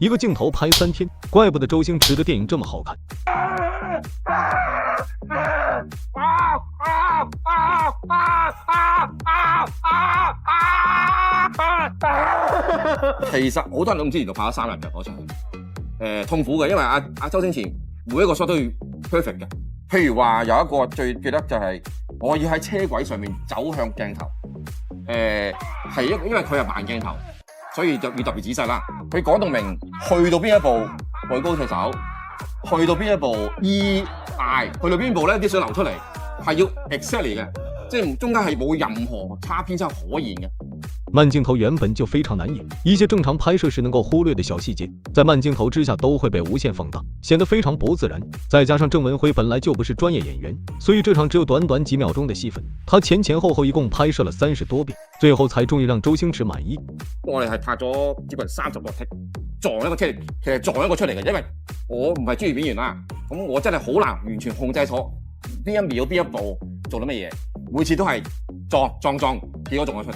一个镜头拍3天，怪不得周星驰的电影这么好看。其實好多人都唔知原來拍咗3日嘅嗰場，痛苦嘅，因為周星馳每一個 shot 都要 perfect 嘅。譬如話有一個最記得就係我要喺車軌上面走向鏡頭，係因為佢係慢鏡頭，所以就要特別仔細啦。佢講到明去到邊一步舉高隻手，去到邊一步嗌，去到邊步咧啲水流出嚟，係要 exactly 嘅，即係中間係冇任何偏差可言嘅。慢鏡頭原本就非常難演，一些正常拍攝時能夠忽略的小細節，在慢鏡頭之下都會被無限放大，顯得非常不自然。再加上鄭文輝本來就不是專業演員，所以這場只有短短幾秒鐘的戲份，他前後一共拍攝了30多遍，最後才終於讓周星馳滿意。我哋係拍咗接近30個 take， 撞一個 take， 其實撞一個出嚟嘅，因為我唔係專業演員啦，咁我真係好難完全控制咗邊一秒邊一步做到乜嘢，每次都係撞，結果撞咗出嚟。